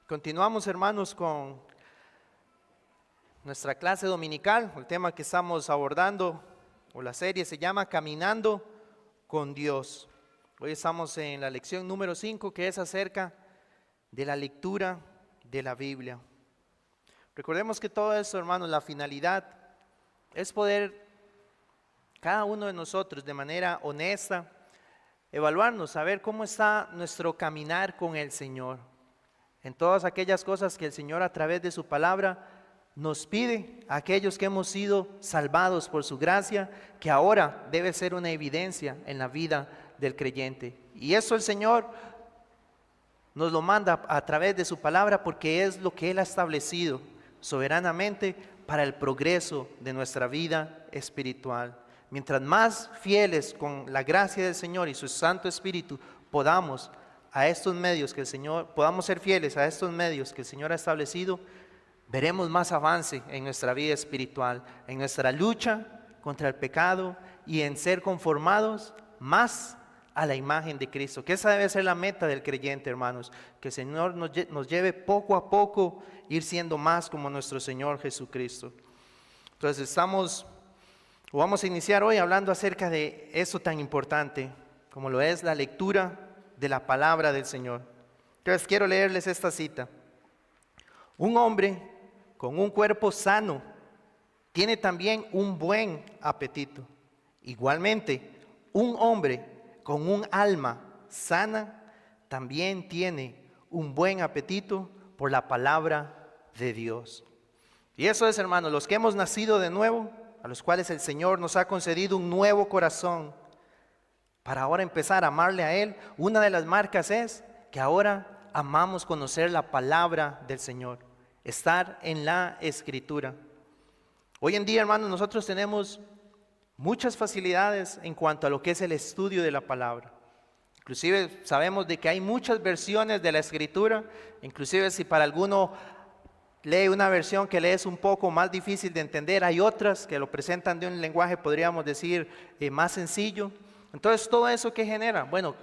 Continuamos, hermanos, con nuestra clase dominical. El tema que estamos abordando, o la serie, se llama Caminando con Dios. Hoy estamos en la lección número 5, que es acerca de la lectura de la Biblia. Recordemos que todo esto, hermanos, la finalidad es poder, cada uno de nosotros, de manera honesta, evaluarnos, saber cómo está nuestro caminar con el Señor. En todas aquellas cosas que el Señor a través de su palabra nos pide a aquellos que hemos sido salvados por su gracia, que ahora debe ser una evidencia en la vida del creyente. Y eso el Señor nos lo manda a través de su palabra porque es lo que Él ha establecido soberanamente para el progreso de nuestra vida espiritual. Mientras más fieles con la gracia del Señor y su Santo Espíritu podamos a estos medios que el Señor, podamos ser fieles a estos medios que el Señor ha establecido, veremos más avance en nuestra vida espiritual, en nuestra lucha contra el pecado y en ser conformados más a la imagen de Cristo, que esa debe ser la meta del creyente, hermanos, que el Señor nos lleve poco a poco ir siendo más como nuestro Señor Jesucristo. Entonces vamos a iniciar hoy hablando acerca de eso tan importante como lo es la lectura de la palabra del Señor. Entonces quiero leerles esta cita. Un hombre con un cuerpo sano tiene también un buen apetito. Igualmente, un hombre con un alma sana también tiene un buen apetito por la palabra de Dios. Y eso es, hermanos, los que hemos nacido de nuevo, a los cuales el Señor nos ha concedido un nuevo corazón, para ahora empezar a amarle a Él. Una de las marcas es que ahora amamos conocer la palabra del Señor, estar en la Escritura. Hoy en día, hermanos, nosotros tenemos muchas facilidades en cuanto a lo que es el estudio de la palabra. Inclusive sabemos de que hay muchas versiones de la Escritura. Inclusive si para alguno lee una versión que le es un poco más difícil de entender, hay otras que lo presentan de un lenguaje, podríamos decir, más sencillo. Entonces, todo eso que genera, bueno,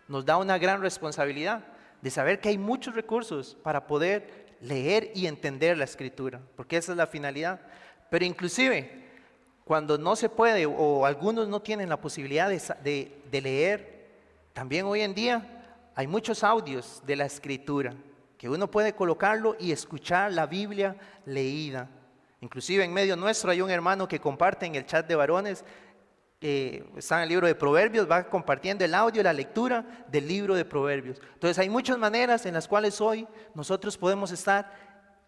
nos da una gran responsabilidad de saber que hay muchos recursos para poder leer y entender la Escritura, porque esa es la finalidad. Pero inclusive, cuando no se puede o algunos no tienen la posibilidad de leer, también hoy en día hay muchos audios de la Escritura, que uno puede colocarlo y escuchar la Biblia leída. Inclusive en medio nuestro hay un hermano que comparte en el chat de varones, está en el libro de Proverbios, va compartiendo el audio, la lectura del libro de Proverbios. Entonces hay muchas maneras en las cuales hoy nosotros podemos estar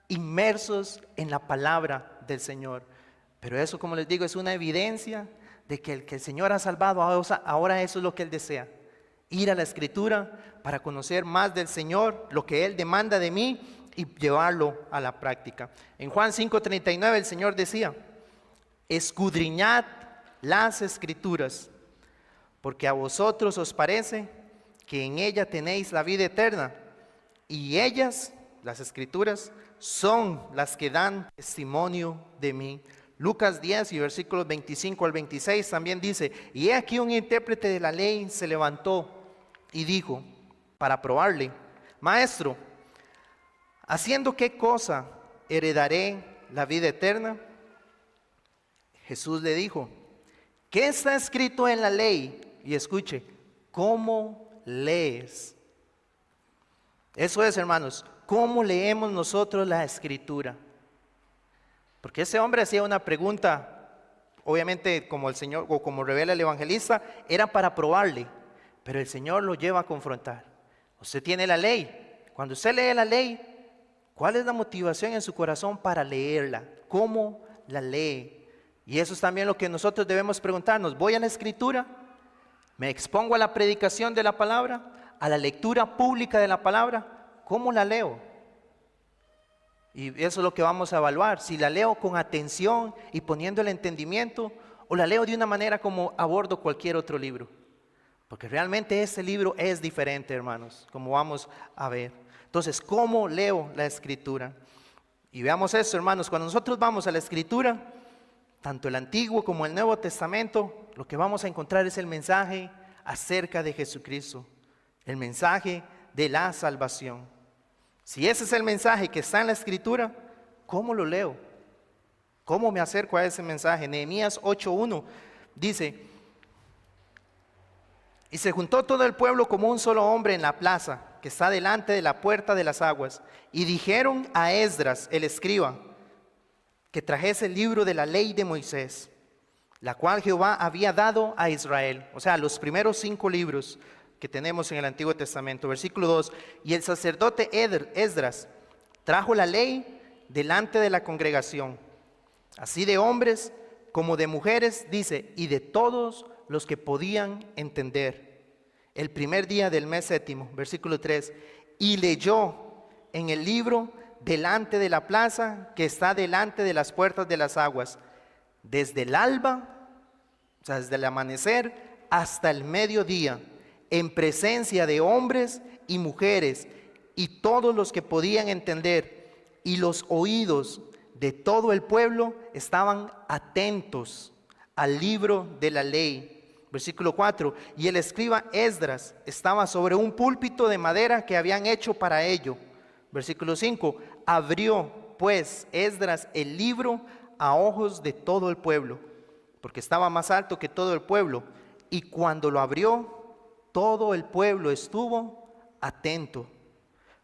inmersos en la palabra del Señor. Pero eso, como les digo, es una evidencia de que el Señor ha salvado, ahora eso es lo que Él desea. Ir a la Escritura para conocer más del Señor, lo que Él demanda de mí y llevarlo a la práctica. En Juan 5:39 el Señor decía: escudriñad las Escrituras, porque a vosotros os parece que en ella tenéis la vida eterna, y ellas, las Escrituras, son las que dan testimonio de mí. Lucas 10 y versículos 25 al 26 también dice: y he aquí un intérprete de la ley se levantó y dijo, para probarle: Maestro, ¿haciendo qué cosa heredaré la vida eterna? Jesús le dijo: ¿qué está escrito en la ley? Y escuche, ¿cómo lees? Eso es, hermanos, ¿cómo leemos nosotros la Escritura? Porque ese hombre hacía una pregunta, obviamente como el Señor, o como revela el evangelista, era para probarle, pero el Señor lo lleva a confrontar. Usted tiene la ley. Cuando usted lee la ley, ¿cuál es la motivación en su corazón para leerla? ¿Cómo la lee? Y eso es también lo que nosotros debemos preguntarnos. ¿Voy a la Escritura? ¿Me expongo a la predicación de la palabra? ¿A la lectura pública de la palabra? ¿Cómo la leo? Y eso es lo que vamos a evaluar. Si la leo con atención y poniendo el entendimiento, o la leo de una manera como abordo cualquier otro libro. Porque realmente este libro es diferente, hermanos, como vamos a ver. Entonces, ¿cómo leo la Escritura? Y veamos esto, hermanos. Cuando nosotros vamos a la Escritura, tanto el Antiguo como el Nuevo Testamento, lo que vamos a encontrar es el mensaje acerca de Jesucristo, el mensaje de la salvación. Si ese es el mensaje que está en la Escritura, ¿cómo lo leo? ¿Cómo me acerco a ese mensaje? Nehemías 8:1 dice: y se juntó todo el pueblo como un solo hombre en la plaza que está delante de la puerta de las aguas, y dijeron a Esdras el escriba que trajese el libro de la ley de Moisés, la cual Jehová había dado a Israel. O sea, los primeros 5 libros que tenemos en el Antiguo Testamento. Versículo 2: y el sacerdote Esdras trajo la ley delante de la congregación, así de hombres como de mujeres, dice, y de todos los que podían entender, el primer día del mes 7. Versículo 3: y leyó en el libro delante de la plaza que está delante de las puertas de las aguas, desde el alba, o sea, desde el amanecer hasta el mediodía, en presencia de hombres y mujeres y todos los que podían entender, y los oídos de todo el pueblo estaban atentos al libro de la ley. Versículo 4: y el escriba Esdras estaba sobre un púlpito de madera que habían hecho para ello. Versículo 5: abrió pues Esdras el libro a ojos de todo el pueblo, porque estaba más alto que todo el pueblo, y cuando lo abrió, todo el pueblo estuvo atento.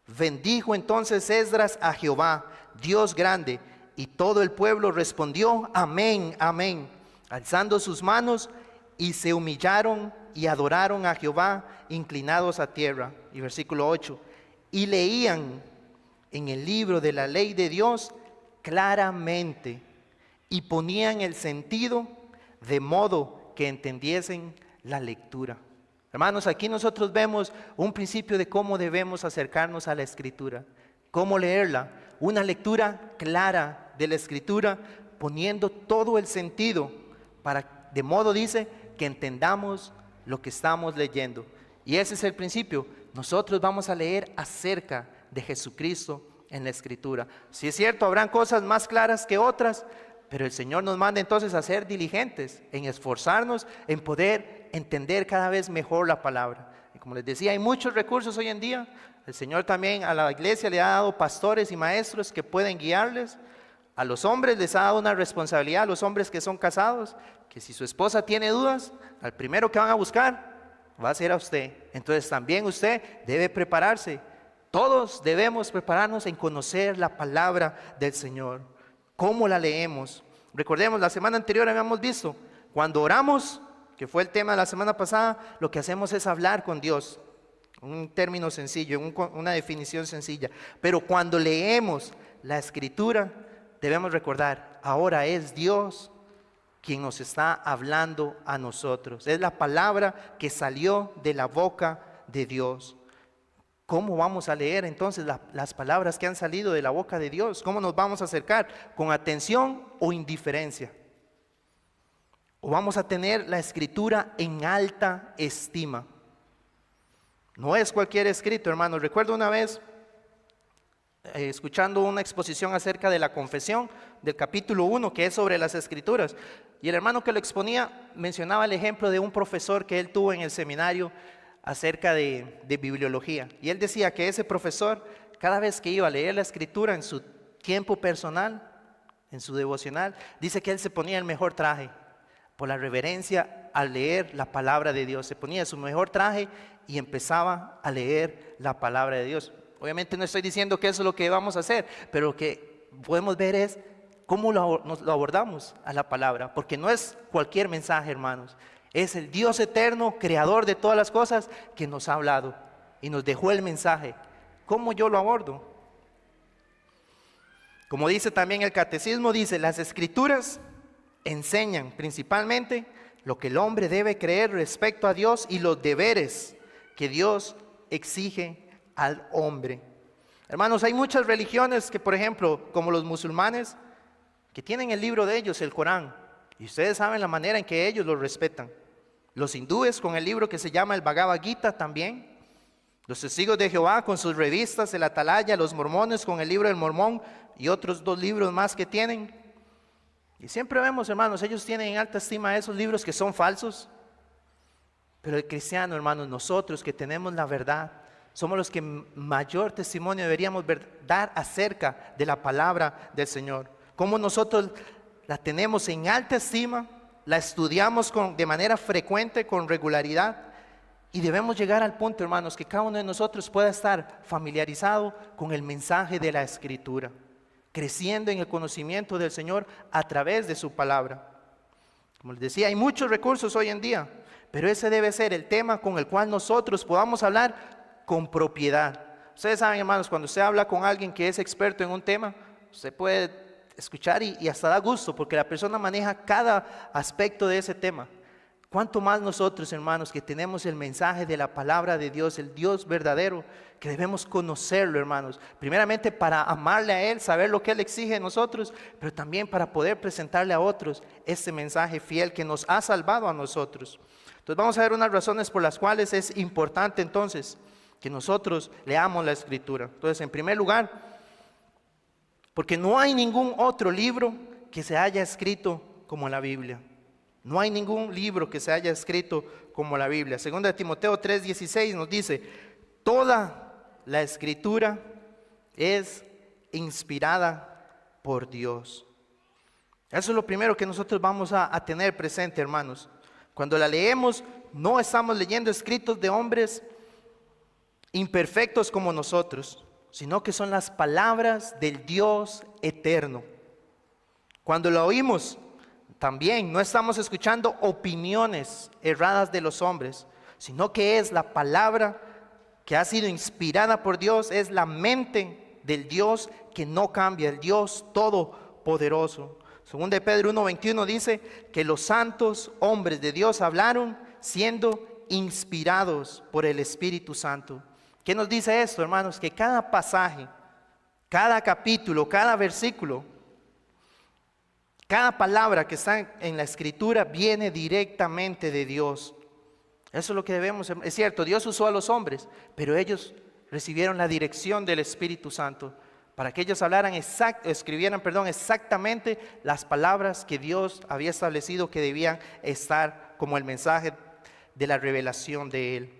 Bendijo entonces Esdras a Jehová, Dios grande, y todo el pueblo respondió: amén, amén, alzando sus manos, y se humillaron y adoraron a Jehová, inclinados a tierra. Y versículo 8: y leían en el libro de la ley de Dios claramente, y ponían el sentido de modo que entendiesen la lectura. Hermanos, aquí nosotros vemos un principio de cómo debemos acercarnos a la Escritura, cómo leerla, una lectura clara de la Escritura, poniendo todo el sentido para, de modo dice, que entendamos lo que estamos leyendo. Y ese es el principio. Nosotros vamos a leer acerca de Jesucristo en la Escritura. Si es cierto, habrán cosas más claras que otras, pero el Señor nos manda entonces a ser diligentes, en esforzarnos, en poder entender cada vez mejor la palabra. Y como les decía, hay muchos recursos hoy en día. El Señor también a la iglesia le ha dado pastores y maestros que pueden guiarles. A los hombres les ha dado una responsabilidad, a los hombres que son casados, que si su esposa tiene dudas, al primero que van a buscar va a ser a usted. Entonces también usted debe prepararse. Todos debemos prepararnos en conocer la palabra del Señor. ¿Cómo la leemos? Recordemos, la semana anterior habíamos visto, cuando oramos, que fue el tema de la semana pasada, lo que hacemos es hablar con Dios. Un término sencillo, una definición sencilla. Pero cuando leemos la Escritura, debemos recordar, ahora es Dios quien nos está hablando a nosotros. Es la palabra que salió de la boca de Dios. ¿Cómo vamos a leer entonces las palabras que han salido de la boca de Dios? ¿Cómo nos vamos a acercar? ¿Con atención o indiferencia? ¿O vamos a tener la Escritura en alta estima? No es cualquier escrito, hermanos. Recuerdo una vez, escuchando una exposición acerca de la confesión, del capítulo 1, que es sobre las Escrituras. Y el hermano que lo exponía mencionaba el ejemplo de un profesor que él tuvo en el seminario acerca de bibliología. Y él decía que ese profesor, cada vez que iba a leer la Escritura en su tiempo personal, en su devocional, dice que él se ponía el mejor traje, por la reverencia al leer la palabra de Dios. Se ponía su mejor traje y empezaba a leer la palabra de Dios. Obviamente no estoy diciendo que eso es lo que vamos a hacer, pero lo que podemos ver es cómo lo abordamos a la palabra, porque no es cualquier mensaje, hermanos. Es el Dios eterno, creador de todas las cosas, que nos ha hablado y nos dejó el mensaje. ¿Cómo yo lo abordo? Como dice también el catecismo, dice, las Escrituras enseñan principalmente lo que el hombre debe creer respecto a Dios y los deberes que Dios exige al hombre. Hermanos, hay muchas religiones que, por ejemplo, como los musulmanes, que tienen el libro de ellos, el Corán, y ustedes saben la manera en que ellos lo respetan. Los hindúes con el libro que se llama el Bhagavad Gita también. Los testigos de Jehová con sus revistas, el Atalaya, los mormones con el libro del Mormón y otros 2 libros más que tienen. Y siempre vemos, hermanos, ellos tienen en alta estima esos libros que son falsos. Pero el cristiano, hermanos, nosotros que tenemos la verdad, Somos los que mayor testimonio deberíamos dar acerca de la palabra del Señor. Cómo nosotros la tenemos en alta estima, la estudiamos de manera frecuente, con regularidad. Y debemos llegar al punto, hermanos, que cada uno de nosotros pueda estar familiarizado con el mensaje de la Escritura, creciendo en el conocimiento del Señor a través de su palabra. Como les decía, hay muchos recursos hoy en día, pero ese debe ser el tema con el cual nosotros podamos hablar con propiedad. Ustedes saben, hermanos, cuando usted habla con alguien que es experto en un tema, usted puede escuchar y hasta da gusto, porque la persona maneja cada aspecto de ese tema. ¿Cuánto más nosotros, hermanos, que tenemos el mensaje de la palabra de Dios, el Dios verdadero, que debemos conocerlo, hermanos? Primeramente para amarle a Él, saber lo que Él exige de nosotros, pero también para poder presentarle a otros este mensaje fiel que nos ha salvado a nosotros. Entonces vamos a ver unas razones por las cuales es importante entonces que nosotros leamos la Escritura. Entonces, en primer lugar, porque no hay ningún otro libro que se haya escrito como la Biblia. No hay ningún libro que se haya escrito como la Biblia. Segunda de Timoteo 3:16 nos dice: toda la Escritura es inspirada por Dios. Eso es lo primero que nosotros vamos a tener presente, hermanos. Cuando la leemos, no estamos leyendo escritos de hombres imperfectos como nosotros, sino que son las palabras del Dios eterno. Cuando la oímos, también no estamos escuchando opiniones erradas de los hombres, sino que es la palabra que ha sido inspirada por Dios, es la mente del Dios que no cambia, el Dios todopoderoso. Según de Pedro 1:21 dice que los santos hombres de Dios hablaron siendo inspirados por el Espíritu Santo. ¿Qué nos dice esto, hermanos? Que cada pasaje, cada capítulo, cada versículo, cada palabra que está en la Escritura viene directamente de Dios. Eso es lo que debemos. Es cierto, Dios usó a los hombres, pero ellos recibieron la dirección del Espíritu Santo para que ellos escribieran exactamente las palabras que Dios había establecido que debían estar como el mensaje de la revelación de Él.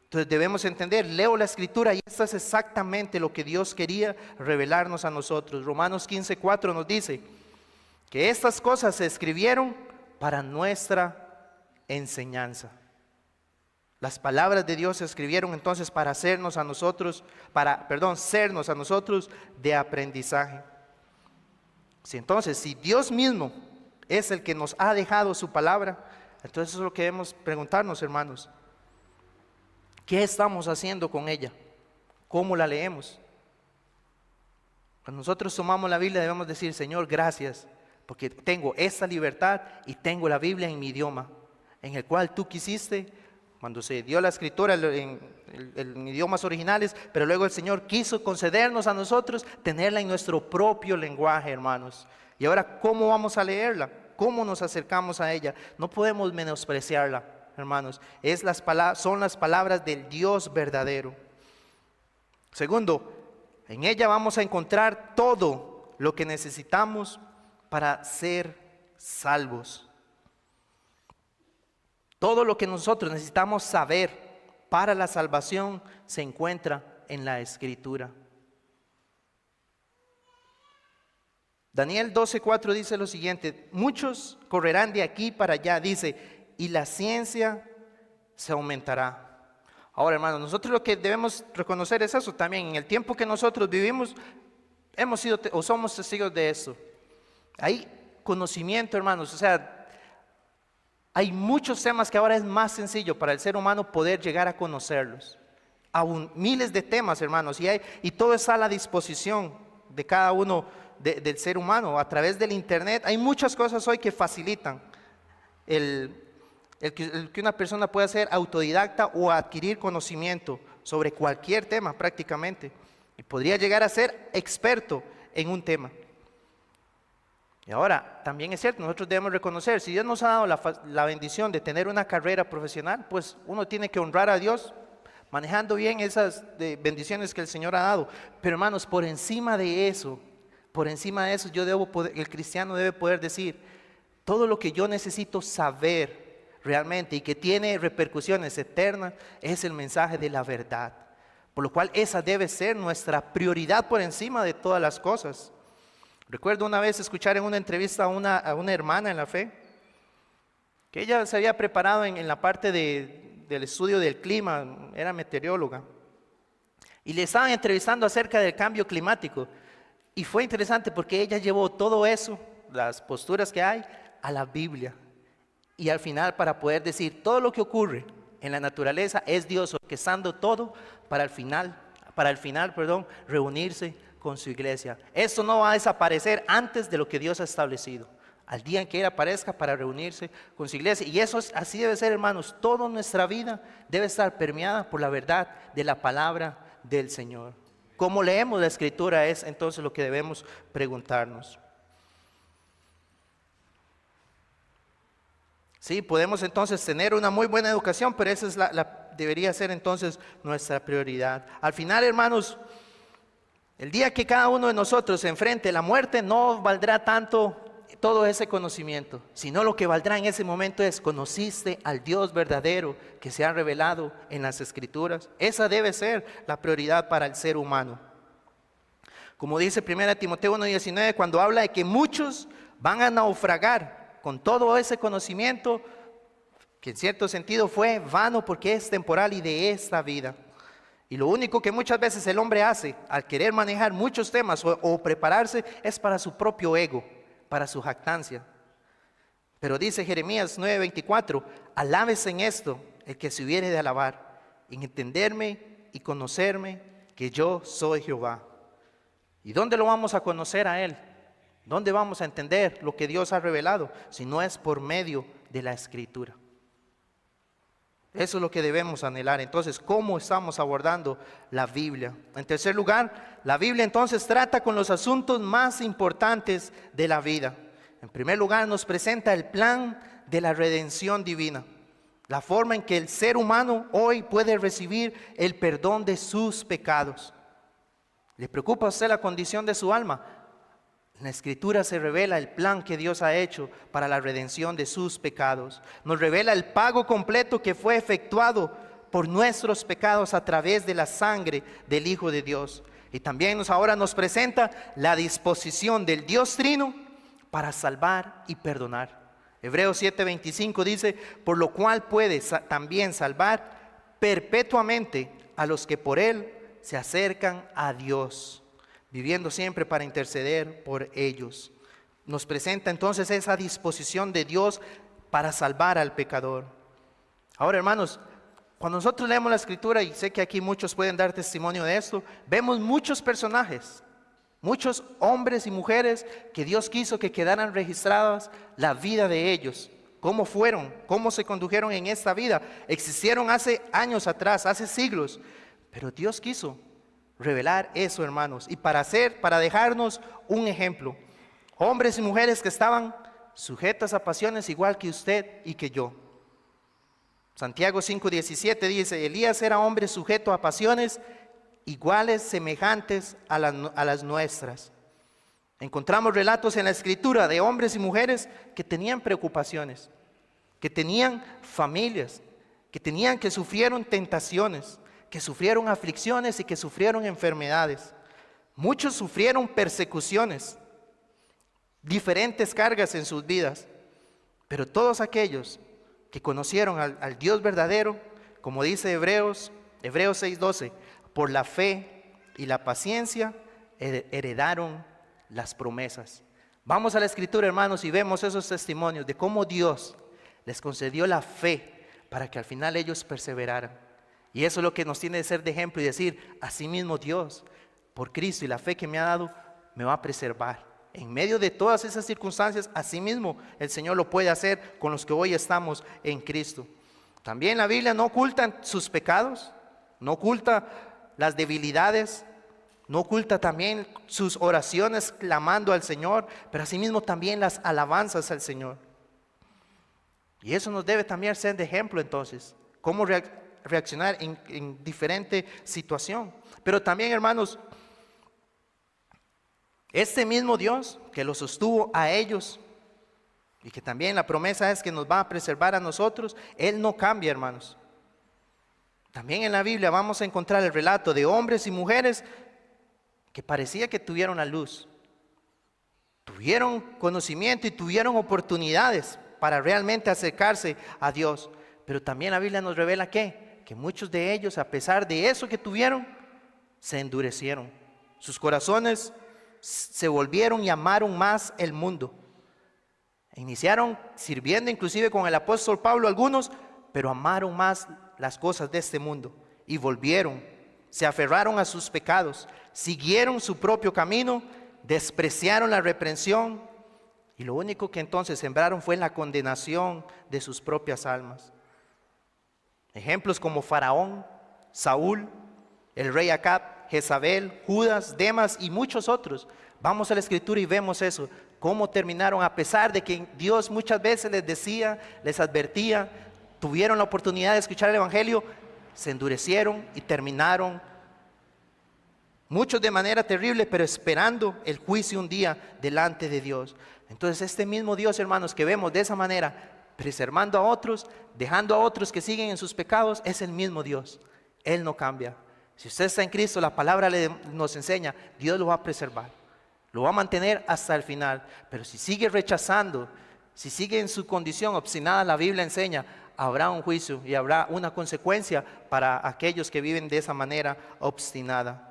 Entonces debemos entender, leo la Escritura y esto es exactamente lo que Dios quería revelarnos a nosotros. Romanos 15:4 nos dice que estas cosas se escribieron para nuestra enseñanza. Las palabras de Dios se escribieron entonces para sernos a nosotros de aprendizaje. Si Dios mismo es el que nos ha dejado su palabra, entonces eso es lo que debemos preguntarnos, hermanos. ¿Qué estamos haciendo con ella? ¿Cómo la leemos? Cuando nosotros tomamos la Biblia debemos decir: Señor, gracias, porque tengo esta libertad y tengo la Biblia en mi idioma, en el cual tú quisiste, cuando se dio la Escritura en idiomas originales, pero luego el Señor quiso concedernos a nosotros tenerla en nuestro propio lenguaje, hermanos. Y ahora, ¿cómo vamos a leerla? ¿Cómo nos acercamos a ella? No podemos menospreciarla, hermanos. Son las palabras del Dios verdadero. Segundo, en ella vamos a encontrar todo lo que necesitamos para ser salvos. Todo lo que nosotros necesitamos saber para la salvación se encuentra en la Escritura. Daniel 12:4 dice lo siguiente: muchos correrán de aquí para allá, dice, y la ciencia se aumentará. Ahora, hermanos, nosotros lo que debemos reconocer es eso también. En el tiempo que nosotros vivimos, hemos sido o somos testigos de eso. Hay conocimiento, hermanos, o sea, hay muchos temas que ahora es más sencillo para el ser humano poder llegar a conocerlos. Aún miles de temas, hermanos, y todo está a la disposición de cada uno del ser humano a través del internet. Hay muchas cosas hoy que facilitan el que una persona pueda ser autodidacta o adquirir conocimiento sobre cualquier tema prácticamente, y podría llegar a ser experto en un tema. Y ahora, también es cierto, nosotros debemos reconocer, si Dios nos ha dado la bendición de tener una carrera profesional, pues uno tiene que honrar a Dios manejando bien esas bendiciones que el Señor ha dado. Pero, hermanos, por encima de eso, el cristiano debe poder decir: todo lo que yo necesito saber realmente y que tiene repercusiones eternas es el mensaje de la verdad. Por lo cual esa debe ser nuestra prioridad por encima de todas las cosas. Recuerdo una vez escuchar en una entrevista a una hermana en la fe, que ella se había preparado en la parte del estudio del clima, era meteoróloga, y le estaban entrevistando acerca del cambio climático. Y fue interesante porque ella llevó todo eso, las posturas que hay, a la Biblia. Y al final, para poder decir todo lo que ocurre en la naturaleza es Dios orquestando todo para el final, reunirse con su iglesia. Esto no va a desaparecer antes de lo que Dios ha establecido, al día en que Él aparezca para reunirse con su iglesia. Y eso así debe ser, hermanos. Toda nuestra vida debe estar permeada por la verdad de la palabra del Señor. ¿Cómo leemos la Escritura? Es entonces lo que debemos preguntarnos. Sí, podemos entonces tener una muy buena educación, pero esa es debería ser entonces nuestra prioridad. Al final, hermanos, el día que cada uno de nosotros se enfrente a la muerte, no valdrá tanto todo ese conocimiento, sino lo que valdrá en ese momento es: conociste al Dios verdadero que se ha revelado en las Escrituras. Esa debe ser la prioridad para el ser humano. Como dice 1 Timoteo 1:19, cuando habla de que muchos van a naufragar con todo ese conocimiento, que en cierto sentido fue vano porque es temporal y de esta vida. Y lo único que muchas veces el hombre hace al querer manejar muchos temas o prepararse es para su propio ego, para su jactancia. Pero dice Jeremías 9:24, alábese en esto el que se hubiere de alabar, en entenderme y conocerme que yo soy Jehová. ¿Y dónde lo vamos a conocer a Él? ¿Dónde vamos a entender lo que Dios ha revelado? Si no es por medio de la Escritura. Eso es lo que debemos anhelar. Entonces, ¿cómo estamos abordando la Biblia? En tercer lugar, la Biblia entonces trata con los asuntos más importantes de la vida. En primer lugar, nos presenta el plan de la redención divina, la forma en que el ser humano hoy puede recibir el perdón de sus pecados. ¿Le preocupa a usted la condición de su alma? En la Escritura se revela el plan que Dios ha hecho para la redención de sus pecados. Nos revela el pago completo que fue efectuado por nuestros pecados a través de la sangre del Hijo de Dios. Y también ahora nos presenta la disposición del Dios Trino para salvar y perdonar. Hebreos 7:25 dice, por lo cual puede también salvar perpetuamente a los que por Él se acercan a Dios, viviendo siempre para interceder por ellos. Nos presenta entonces esa disposición de Dios para salvar al pecador. Ahora, hermanos, cuando nosotros leemos la Escritura, y sé que aquí muchos pueden dar testimonio de esto, vemos muchos personajes, muchos hombres y mujeres que Dios quiso que quedaran registradas la vida de ellos, cómo fueron, cómo se condujeron en esta vida. Existieron hace años atrás, hace siglos, pero Dios quiso revelar eso, hermanos, y para dejarnos un ejemplo. Hombres y mujeres que estaban sujetas a pasiones igual que usted y que yo. Santiago 5:17 dice, Elías era hombre sujeto a pasiones iguales, semejantes a las nuestras. Encontramos relatos en la Escritura de hombres y mujeres que tenían preocupaciones, que tenían familias, que sufrieron tentaciones, que sufrieron aflicciones y que sufrieron enfermedades. Muchos sufrieron persecuciones, diferentes cargas en sus vidas, pero todos aquellos que conocieron al Dios verdadero, como dice Hebreos 6:12, por la fe y la paciencia heredaron las promesas. Vamos a la Escritura, hermanos, y vemos esos testimonios de cómo Dios les concedió la fe para que al final ellos perseveraran. Y eso es lo que nos tiene que ser de ejemplo y decir, así mismo Dios, por Cristo y la fe que me ha dado, me va a preservar. En medio de todas esas circunstancias, así mismo el Señor lo puede hacer con los que hoy estamos en Cristo. También la Biblia no oculta sus pecados, no oculta las debilidades, no oculta también sus oraciones clamando al Señor, pero asimismo también las alabanzas al Señor. Y eso nos debe también ser de ejemplo entonces, cómo reaccionar en diferente situación. Pero también, hermanos, este mismo Dios que los sostuvo a ellos y que también la promesa es que nos va a preservar a nosotros, Él no cambia, hermanos. También en la Biblia vamos a encontrar el relato de hombres y mujeres que parecía que tuvieron la luz, tuvieron conocimiento y tuvieron oportunidades para realmente acercarse a Dios. Pero también la Biblia nos revela que muchos de ellos, a pesar de eso que tuvieron, se endurecieron. Sus corazones se volvieron y amaron más el mundo. Iniciaron sirviendo inclusive con el apóstol Pablo algunos, pero amaron más las cosas de este mundo y volvieron, se aferraron a sus pecados, siguieron su propio camino, despreciaron la reprensión y lo único que entonces sembraron fue la condenación de sus propias almas. Ejemplos como Faraón, Saúl, el rey Acab, Jezabel, Judas, Demas y muchos otros. Vamos a la Escritura y vemos eso, cómo terminaron a pesar de que Dios muchas veces les decía, les advertía, tuvieron la oportunidad de escuchar el Evangelio, se endurecieron y terminaron, muchos de manera terrible, pero esperando el juicio un día delante de Dios. Entonces este mismo Dios, hermanos, que vemos de esa manera, preservando a otros, dejando a otros que siguen en sus pecados, es el mismo Dios. Él no cambia. Si usted está en Cristo, la palabra nos enseña, Dios lo va a preservar, lo va a mantener hasta el final. Pero si sigue rechazando, si sigue en su condición obstinada, la Biblia enseña, habrá un juicio y habrá una consecuencia para aquellos que viven de esa manera obstinada.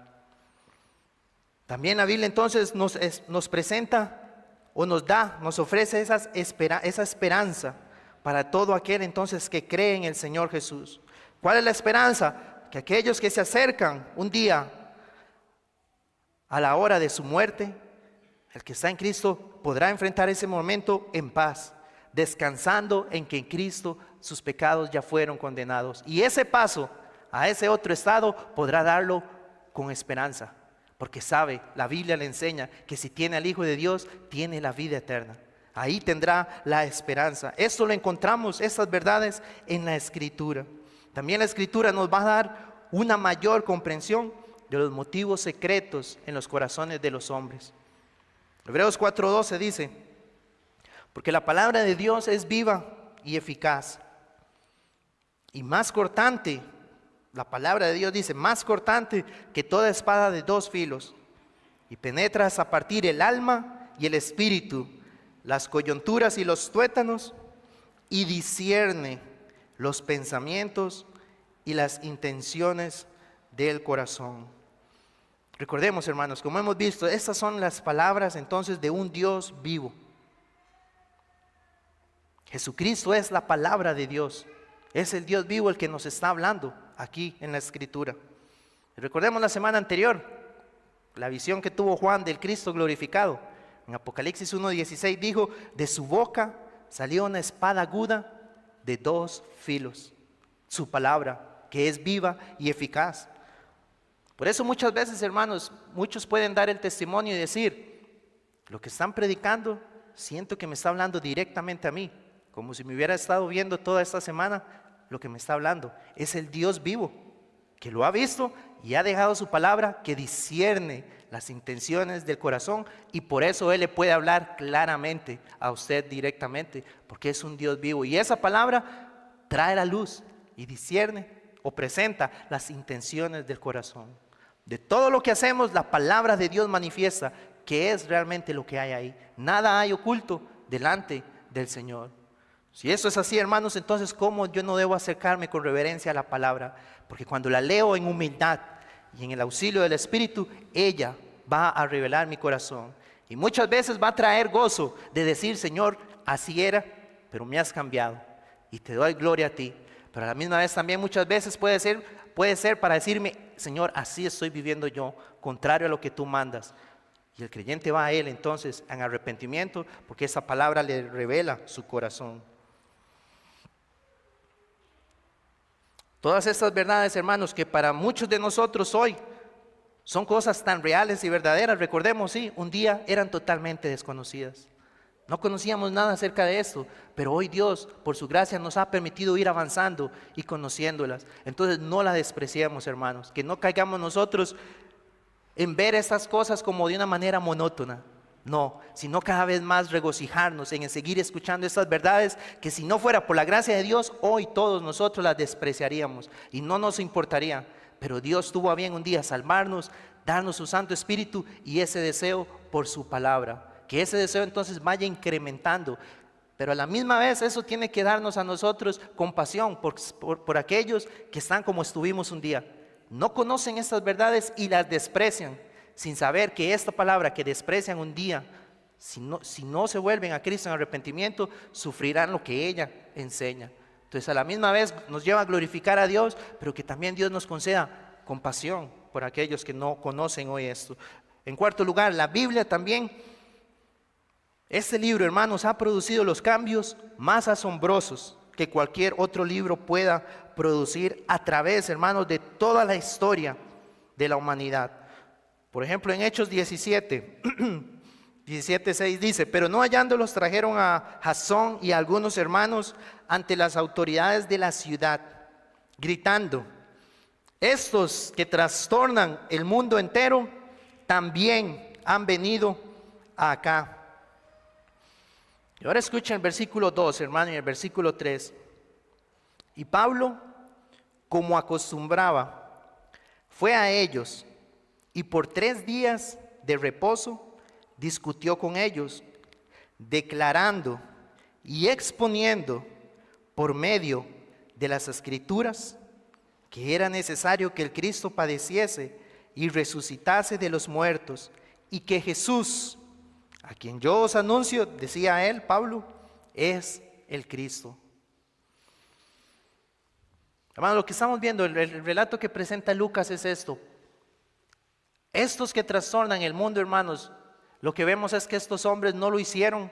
También la Biblia entonces nos presenta o nos ofrece esa esperanza para todo aquel entonces que cree en el Señor Jesús. ¿Cuál es la esperanza? Que aquellos que se acercan un día a la hora de su muerte, el que está en Cristo podrá enfrentar ese momento en paz, descansando en que en Cristo sus pecados ya fueron condenados. Y ese paso a ese otro estado podrá darlo con esperanza, porque sabe, la Biblia le enseña que si tiene al Hijo de Dios, tiene la vida eterna. Ahí tendrá la esperanza. Esto lo encontramos, estas verdades, en la Escritura. También la Escritura nos va a dar una mayor comprensión de los motivos secretos en los corazones de los hombres. Hebreos 4:12 dice, porque la palabra de Dios es viva y eficaz, y más cortante, la palabra de Dios dice, más cortante que toda espada de dos filos, y penetra hasta partir el alma y el espíritu, las coyunturas y los tuétanos, y discierne los pensamientos y las intenciones del corazón. Recordemos, hermanos, como hemos visto, estas son las palabras entonces de un Dios vivo. Jesucristo es la palabra de Dios, es el Dios vivo el que nos está hablando aquí en la Escritura. Recordemos la semana anterior, la visión que tuvo Juan del Cristo glorificado. En Apocalipsis 1:16 dijo, de su boca salió una espada aguda de dos filos, su palabra, que es viva y eficaz. Por eso muchas veces, hermanos, muchos pueden dar el testimonio y decir, lo que están predicando, siento que me está hablando directamente a mí, como si me hubiera estado viendo toda esta semana. Lo que me está hablando es el Dios vivo, que lo ha visto y ha dejado su palabra, que discierne las intenciones del corazón, y por eso Él le puede hablar claramente a usted directamente, porque es un Dios vivo, y esa palabra trae la luz y discierne o presenta las intenciones del corazón. De todo lo que hacemos, la palabra de Dios manifiesta que es realmente lo que hay ahí. Nada hay oculto delante del Señor. Si eso es así, hermanos, entonces ¿cómo yo no debo acercarme con reverencia a la palabra? Porque cuando la leo en humildad y en el auxilio del Espíritu, ella va a revelar mi corazón. Y muchas veces va a traer gozo de decir, Señor, así era, pero me has cambiado y te doy gloria a ti. Pero a la misma vez también muchas veces puede ser para decirme, Señor, así estoy viviendo yo, contrario a lo que tú mandas. Y el creyente va a Él entonces en arrepentimiento, porque esa palabra le revela su corazón. Todas estas verdades, hermanos, que para muchos de nosotros hoy son cosas tan reales y verdaderas, recordemos, sí, un día eran totalmente desconocidas. No conocíamos nada acerca de esto, pero hoy Dios, por su gracia, nos ha permitido ir avanzando y conociéndolas. Entonces no las despreciemos, hermanos, que no caigamos nosotros en ver estas cosas como de una manera monótona. No, sino cada vez más regocijarnos en seguir escuchando estas verdades que si no fuera por la gracia de Dios, hoy todos nosotros las despreciaríamos y no nos importaría. Pero Dios tuvo a bien un día salvarnos, darnos su Santo Espíritu y ese deseo por su palabra. Que ese deseo entonces vaya incrementando. Pero a la misma vez eso tiene que darnos a nosotros compasión por aquellos que están como estuvimos un día. No conocen estas verdades y las desprecian, sin saber que esta palabra que desprecian un día, si no se vuelven a Cristo en arrepentimiento, sufrirán lo que ella enseña. Entonces a la misma vez nos lleva a glorificar a Dios, pero que también Dios nos conceda compasión por aquellos que no conocen hoy esto. En cuarto lugar, la Biblia también, este libro, hermanos, ha producido los cambios más asombrosos que cualquier otro libro pueda producir a través, hermanos, de toda la historia de la humanidad. Por ejemplo, en Hechos 17:6 dice: pero no hallándolos trajeron a Jasón y a algunos hermanos ante las autoridades de la ciudad, gritando: estos que trastornan el mundo entero también han venido acá. Y ahora escuchen el versículo 2, hermano, y el versículo 3. Y Pablo, como acostumbraba, fue a ellos y por 3 días de reposo discutió con ellos, declarando y exponiendo por medio de las Escrituras que era necesario que el Cristo padeciese y resucitase de los muertos, y que Jesús, a quien yo os anuncio, decía él, Pablo, es el Cristo. Hermano, lo que estamos viendo, el relato que presenta Lucas es esto. Estos que trastornan el mundo, hermanos, lo que vemos es que estos hombres no lo hicieron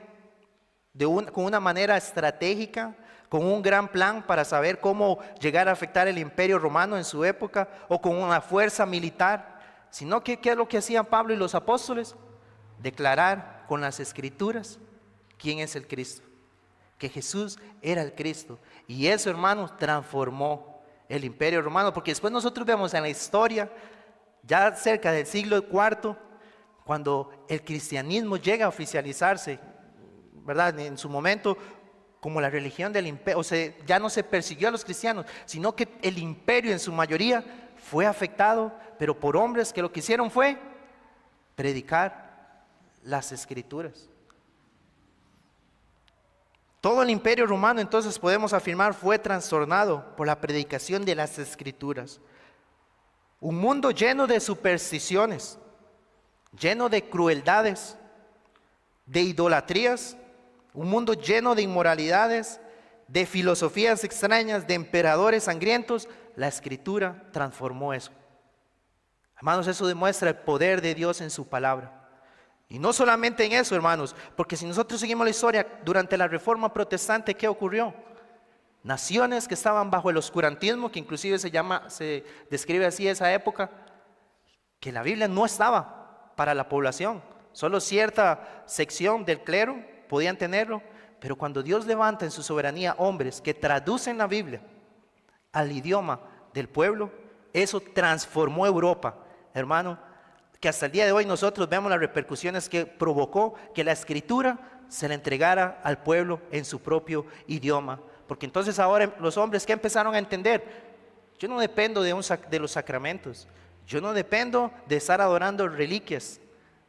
con una manera estratégica, con un gran plan para saber cómo llegar a afectar el imperio romano en su época, o con una fuerza militar, sino que ¿qué es lo que hacían Pablo y los apóstoles? Declarar con las Escrituras quién es el Cristo, que Jesús era el Cristo. Y eso, hermanos, transformó el imperio romano, porque después nosotros vemos en la historia, ya cerca del siglo IV, cuando el cristianismo llega a oficializarse, ¿verdad? En su momento, como la religión del imperio, o sea, ya no se persiguió a los cristianos, sino que el imperio en su mayoría fue afectado, pero por hombres que lo que hicieron fue predicar las Escrituras. Todo el imperio romano, entonces podemos afirmar, fue trastornado por la predicación de las Escrituras. Un mundo lleno de supersticiones, lleno de crueldades, de idolatrías, un mundo lleno de inmoralidades, de filosofías extrañas, de emperadores sangrientos. La Escritura transformó eso. Hermanos, eso demuestra el poder de Dios en su palabra. Y no solamente en eso, hermanos, porque si nosotros seguimos la historia, durante la Reforma Protestante, ¿qué ocurrió? Naciones que estaban bajo el oscurantismo, que inclusive se describe así esa época, que la Biblia no estaba para la población, solo cierta sección del clero podían tenerlo, pero cuando Dios levanta en su soberanía hombres que traducen la Biblia al idioma del pueblo, eso transformó Europa, hermano, que hasta el día de hoy nosotros vemos las repercusiones que provocó que la Escritura se le entregara al pueblo en su propio idioma. Porque entonces ahora los hombres que empezaron a entender, yo no dependo de los sacramentos, yo no dependo de estar adorando reliquias,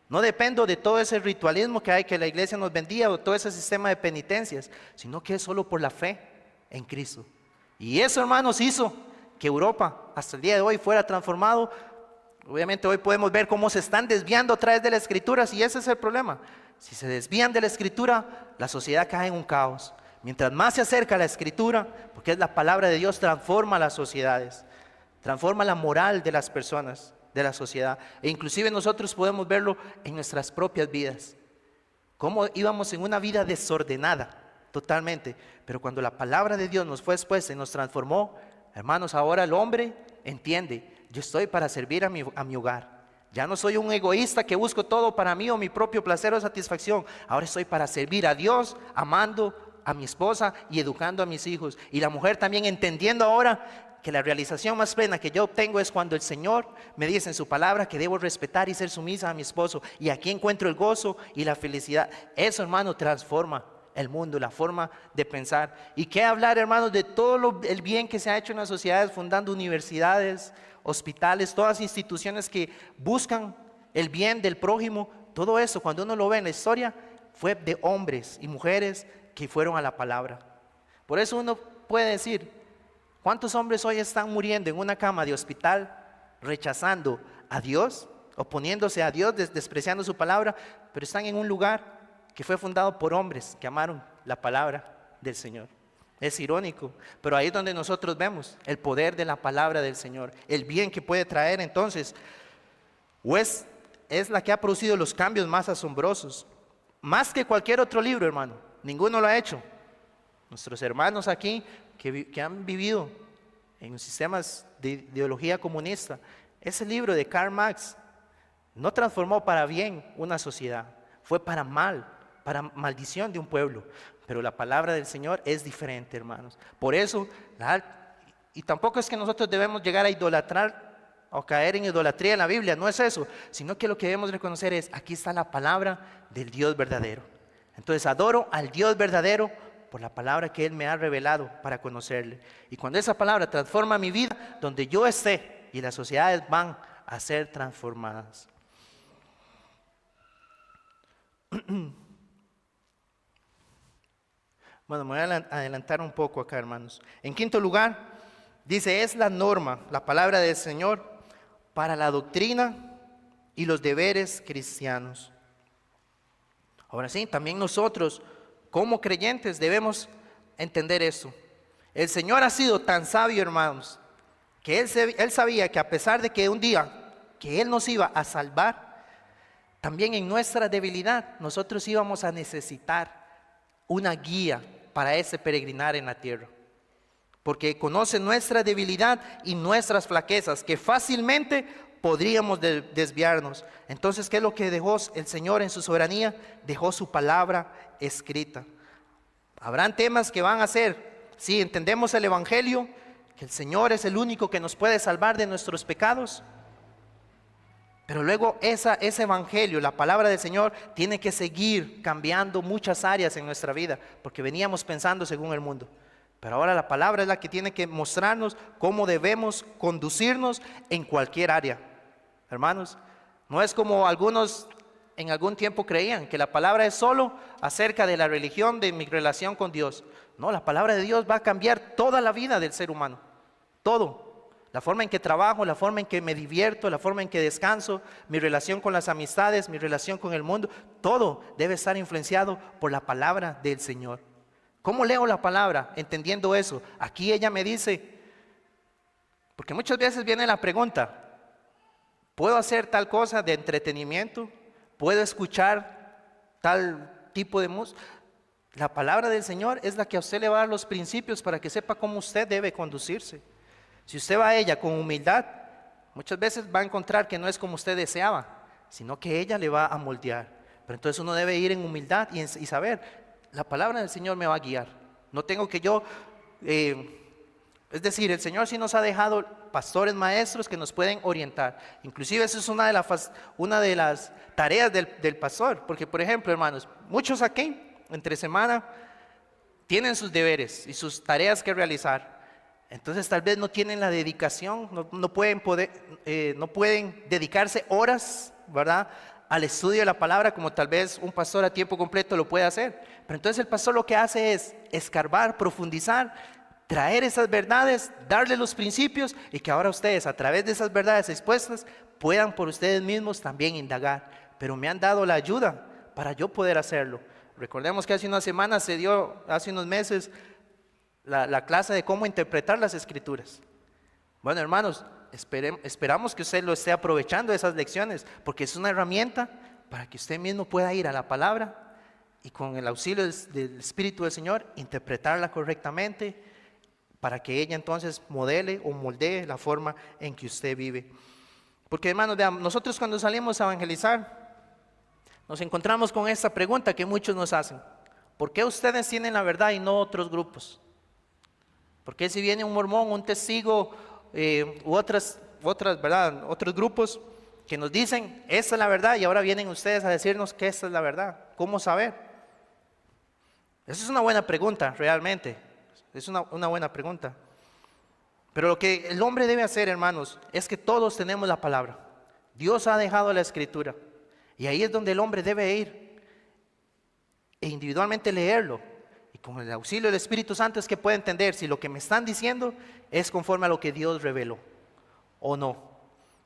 no dependo de todo ese ritualismo que hay, que la iglesia nos vendía, o todo ese sistema de penitencias, sino que es solo por la fe en Cristo. Y eso, hermanos, hizo que Europa hasta el día de hoy fuera transformado. Obviamente hoy podemos ver cómo se están desviando a través de las Escrituras, y ese es el problema. Si se desvían de la Escritura, la sociedad cae en un caos. Mientras más se acerca a la Escritura, porque es la palabra de Dios, transforma las sociedades, transforma la moral de las personas, de la sociedad. E inclusive nosotros podemos verlo en nuestras propias vidas. Cómo íbamos en una vida desordenada, totalmente. Pero cuando la palabra de Dios nos fue expuesta y nos transformó, hermanos, ahora el hombre entiende, yo estoy para servir a mi hogar. Ya no soy un egoísta que busco todo para mí o mi propio placer o satisfacción. Ahora estoy para servir a Dios, amando a mi esposa y educando a mis hijos. Y la mujer también entendiendo ahora que la realización más plena que yo obtengo es cuando el Señor me dice en su palabra que debo respetar y ser sumisa a mi esposo, y aquí encuentro el gozo y la felicidad. Eso, hermano, transforma el mundo, la forma de pensar. Y qué hablar, hermanos, de todo el bien que se ha hecho en las sociedades, fundando universidades, hospitales, todas instituciones que buscan el bien del prójimo. Todo eso, cuando uno lo ve en la historia, fue de hombres y mujeres que fueron a la palabra. Por eso uno puede decir, ¿cuántos hombres hoy están muriendo en una cama de hospital, rechazando a Dios, oponiéndose a Dios, despreciando su palabra, pero están en un lugar que fue fundado por hombres que amaron la palabra del Señor? Es irónico, pero ahí es donde nosotros vemos el poder de la palabra del Señor, el bien que puede traer. Entonces, es la que ha producido los cambios más asombrosos, más que cualquier otro libro, hermano. Ninguno lo ha hecho. Nuestros hermanos aquí que han vivido en sistemas de ideología comunista, ese libro de Karl Marx no transformó para bien una sociedad, fue para mal, para maldición de un pueblo. Pero la palabra del Señor es diferente, hermanos. Por eso, y tampoco es que nosotros debemos llegar a idolatrar o caer en idolatría en la Biblia, no es eso, sino que lo que debemos reconocer es, aquí está la palabra del Dios verdadero. Entonces adoro al Dios verdadero por la palabra que Él me ha revelado para conocerle. Y cuando esa palabra transforma mi vida, donde yo esté, y las sociedades van a ser transformadas. Bueno, me voy a adelantar un poco acá, hermanos. En quinto lugar, dice, es la norma, la palabra del Señor, para la doctrina y los deberes cristianos. Ahora sí, también nosotros, como creyentes, debemos entender esto. El Señor ha sido tan sabio, hermanos, que Él sabía que a pesar de que un día que Él nos iba a salvar, también en nuestra debilidad nosotros íbamos a necesitar una guía para ese peregrinar en la tierra. Porque conoce nuestra debilidad y nuestras flaquezas, que fácilmente podríamos desviarnos. Entonces, ¿qué es lo que dejó el Señor en su soberanía? Dejó su palabra escrita. Habrán temas que van a ser, si entendemos el Evangelio, que el Señor es el único que nos puede salvar de nuestros pecados. Pero luego ese Evangelio, la palabra del Señor, tiene que seguir cambiando muchas áreas en nuestra vida, porque veníamos pensando según el mundo. Pero ahora la palabra es la que tiene que mostrarnos cómo debemos conducirnos en cualquier área. Hermanos, no es como algunos en algún tiempo creían, que la palabra es solo acerca de la religión, de mi relación con Dios. No, la palabra de Dios va a cambiar toda la vida del ser humano, todo. La forma en que trabajo, la forma en que me divierto, la forma en que descanso, mi relación con las amistades, mi relación con el mundo, todo debe estar influenciado por la palabra del Señor. ¿Cómo leo la palabra? Entendiendo eso. Aquí ella me dice, porque muchas veces viene la pregunta, ¿puedo hacer tal cosa de entretenimiento? ¿Puedo escuchar tal tipo de música? La palabra del Señor es la que a usted le va a dar los principios para que sepa cómo usted debe conducirse. Si usted va a ella con humildad, muchas veces va a encontrar que no es como usted deseaba, sino que ella le va a moldear. Pero entonces uno debe ir en humildad y saber, la palabra del Señor me va a guiar. No tengo que yo, es decir, el Señor sí nos ha dejado pastores, maestros que nos pueden orientar. Inclusive eso es una de las tareas del pastor. Porque, por ejemplo, hermanos, muchos aquí, entre semana, tienen sus deberes y sus tareas que realizar. Entonces tal vez no tienen la dedicación, no pueden dedicarse horas, ¿verdad?, al estudio de la palabra como tal vez un pastor a tiempo completo lo puede hacer. Pero entonces el pastor lo que hace es escarbar, profundizar, traer esas verdades, darle los principios, y que ahora ustedes a través de esas verdades expuestas puedan por ustedes mismos también indagar. Pero me han dado la ayuda para yo poder hacerlo. Recordemos que hace unas semanas se dio, hace unos meses, la clase de cómo interpretar las Escrituras. Bueno, hermanos, esperamos que usted lo esté aprovechando esas lecciones, porque es una herramienta para que usted mismo pueda ir a la palabra y con el auxilio del Espíritu del Señor interpretarla correctamente, para que ella entonces modele o moldee la forma en que usted vive. Porque, hermanos, vean, nosotros cuando salimos a evangelizar nos encontramos con esta pregunta que muchos nos hacen: ¿por qué ustedes tienen la verdad y no otros grupos? Porque si viene un mormón, un testigo u otras, ¿verdad? Otros grupos que nos dicen, esta es la verdad, y ahora vienen ustedes a decirnos que esta es la verdad. ¿Cómo saber? Esa es una buena pregunta, realmente. Es una buena pregunta. Pero lo que el hombre debe hacer, hermanos, es que todos tenemos la palabra. Dios ha dejado la escritura. Y ahí es donde el hombre debe ir e individualmente leerlo. Y con el auxilio del Espíritu Santo es que puede entender si lo que me están diciendo es conforme a lo que Dios reveló o no.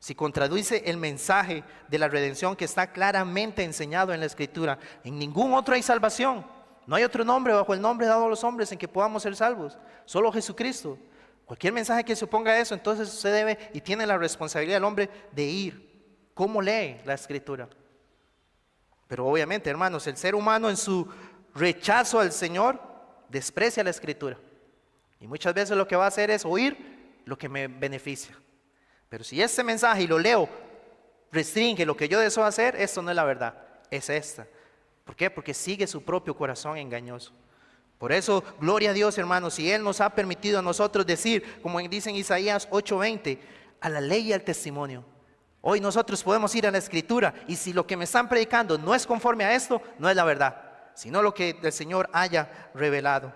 Si contradice el mensaje de la redención que está claramente enseñado en la Escritura. En ningún otro hay salvación. No hay otro nombre bajo el nombre dado a los hombres en que podamos ser salvos. Solo Jesucristo. Cualquier mensaje que se oponga a eso, entonces se debe y tiene la responsabilidad del hombre de ir. ¿Cómo lee la Escritura? Pero obviamente, hermanos, el ser humano en su rechazo al Señor desprecia la Escritura. Y muchas veces lo que va a hacer es oír lo que me beneficia. Pero si este mensaje, y lo leo, restringe lo que yo deseo hacer, esto no es la verdad, es esta. ¿Por qué? Porque sigue su propio corazón engañoso. Por eso, gloria a Dios, hermanos, si Él nos ha permitido a nosotros decir, como dice en Isaías 8:20, a la ley y al testimonio. Hoy nosotros podemos ir a la Escritura, y si lo que me están predicando no es conforme a esto, no es la verdad, sino lo que el Señor haya revelado.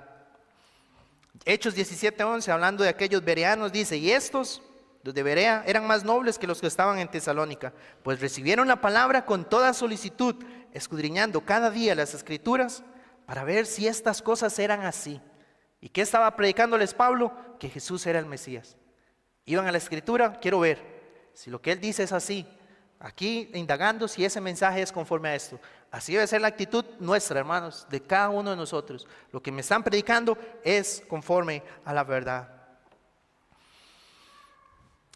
Hechos 17:11, hablando de aquellos bereanos, dice, y estos, los de Berea, eran más nobles que los que estaban en Tesalónica, pues recibieron la palabra con toda solicitud, escudriñando cada día las Escrituras, para ver si estas cosas eran así. ¿Y qué estaba predicándoles Pablo? Que Jesús era el Mesías. Iban a la Escritura, quiero ver si lo que él dice es así. Aquí indagando si ese mensaje es conforme a esto. Así debe ser la actitud nuestra, hermanos, de cada uno de nosotros. Lo que me están predicando es conforme a la verdad.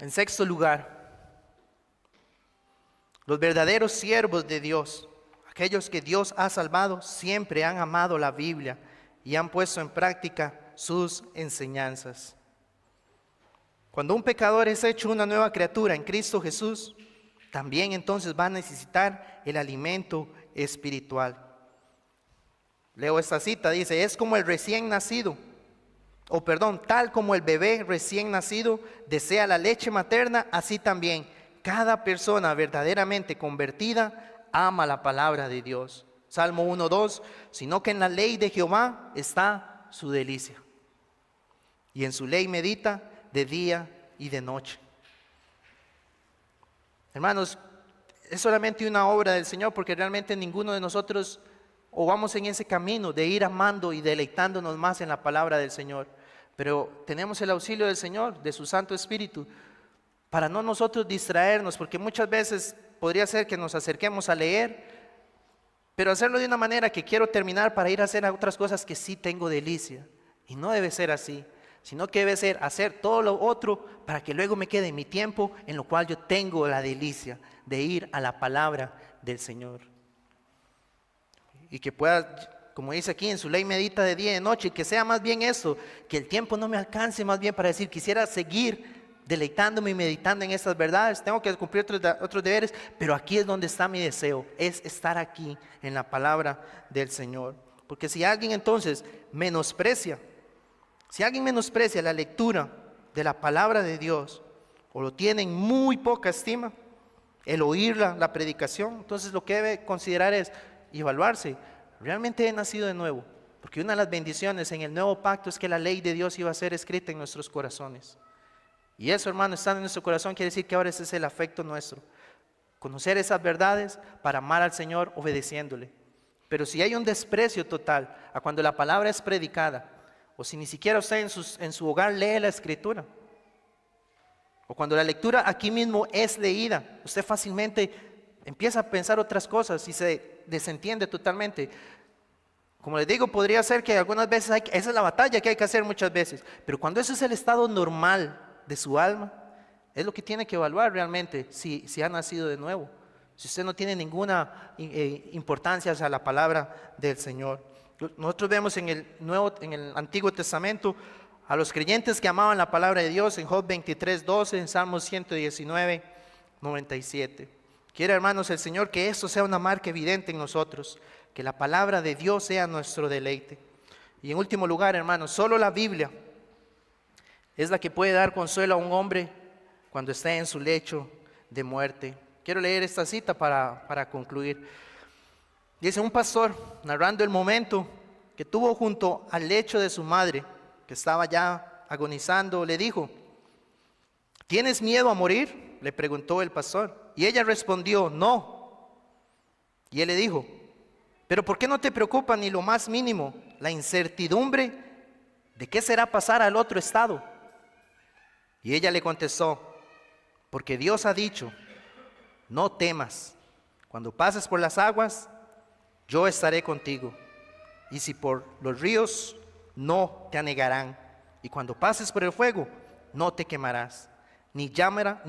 En sexto lugar, los verdaderos siervos de Dios, aquellos que Dios ha salvado, siempre han amado la Biblia y han puesto en práctica sus enseñanzas. Cuando un pecador es hecho una nueva criatura en Cristo Jesús, también entonces va a necesitar el alimento espiritual. Leo esta cita, dice, es como el recién nacido, tal como el bebé recién nacido desea la leche materna, así también cada persona verdaderamente convertida ama la palabra de Dios. Salmo 1:2, sino que en la ley de Jehová está su delicia, y en su ley medita de día y de noche. Hermanos, es solamente una obra del Señor, porque realmente ninguno de nosotros o vamos en ese camino de ir amando y deleitándonos más en la palabra del Señor. Pero tenemos el auxilio del Señor, de su Santo Espíritu, para no nosotros distraernos, porque muchas veces podría ser que nos acerquemos a leer, pero hacerlo de una manera que quiero terminar para ir a hacer otras cosas que sí tengo delicia. Y no debe ser así, sino que debe ser hacer todo lo otro para que luego me quede mi tiempo en lo cual yo tengo la delicia de ir a la palabra del Señor. Y que pueda, como dice aquí, en su ley medita de día y de noche, y que sea más bien eso, que el tiempo no me alcance más bien para decir, quisiera seguir deleitándome y meditando en estas verdades, tengo que cumplir otros deberes, pero aquí es donde está mi deseo, es estar aquí en la palabra del Señor. Porque si alguien entonces menosprecia la lectura de la palabra de Dios, o lo tiene en muy poca estima, el oír la predicación, entonces lo que debe considerar es evaluarse, ¿realmente he nacido de nuevo? Porque una de las bendiciones en el nuevo pacto es que la ley de Dios iba a ser escrita en nuestros corazones. Y eso, hermano, estando en nuestro corazón quiere decir que ahora ese es el afecto nuestro. Conocer esas verdades para amar al Señor obedeciéndole. Pero si hay un desprecio total a cuando la palabra es predicada, o si ni siquiera usted en su hogar lee la Escritura, o cuando la lectura aquí mismo es leída, usted fácilmente empieza a pensar otras cosas y se desentiende totalmente. Como les digo, podría ser que algunas veces esa es la batalla que hay que hacer muchas veces, pero cuando eso es el estado normal de su alma, es lo que tiene que evaluar realmente si ha nacido de nuevo. Si usted no tiene ninguna importancia hacia la palabra del Señor. Nosotros vemos en el Antiguo Testamento a los creyentes que amaban la palabra de Dios en Job 23:12, en Salmos 119:97. Quiere, hermanos, el Señor que esto sea una marca evidente en nosotros, que la palabra de Dios sea nuestro deleite. Y en último lugar, hermanos, solo la Biblia Es la que puede dar consuelo a un hombre cuando está en su lecho de muerte. Quiero leer esta cita para concluir. Dice: un pastor, narrando el momento que tuvo junto al lecho de su madre, que estaba ya agonizando, le dijo: ¿tienes miedo a morir?, le preguntó el pastor. Y ella respondió: no. Y él le dijo: ¿pero por qué no te preocupa ni lo más mínimo la incertidumbre de qué será pasar al otro estado? Y ella le contestó: porque Dios ha dicho, no temas, cuando pases por las aguas, yo estaré contigo, y si por los ríos, no te anegarán, y cuando pases por el fuego, no te quemarás, ni llama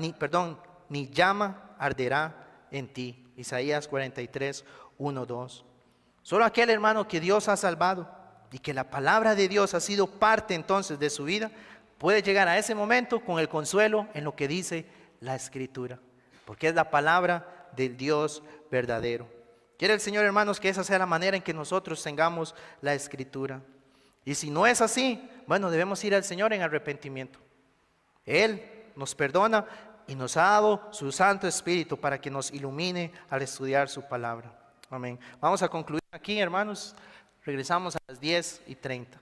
arderá en ti. Isaías 43, 1, 2. Solo aquel hermano que Dios ha salvado y que la palabra de Dios ha sido parte entonces de su vida, puede llegar a ese momento con el consuelo en lo que dice la Escritura, porque es la palabra del Dios verdadero. Quiere el Señor, hermanos, que esa sea la manera en que nosotros tengamos la Escritura. Y si no es así, bueno, debemos ir al Señor en arrepentimiento. Él nos perdona y nos ha dado su Santo Espíritu para que nos ilumine al estudiar su palabra. Amén. Vamos a concluir aquí, hermanos. Regresamos a las 10:30.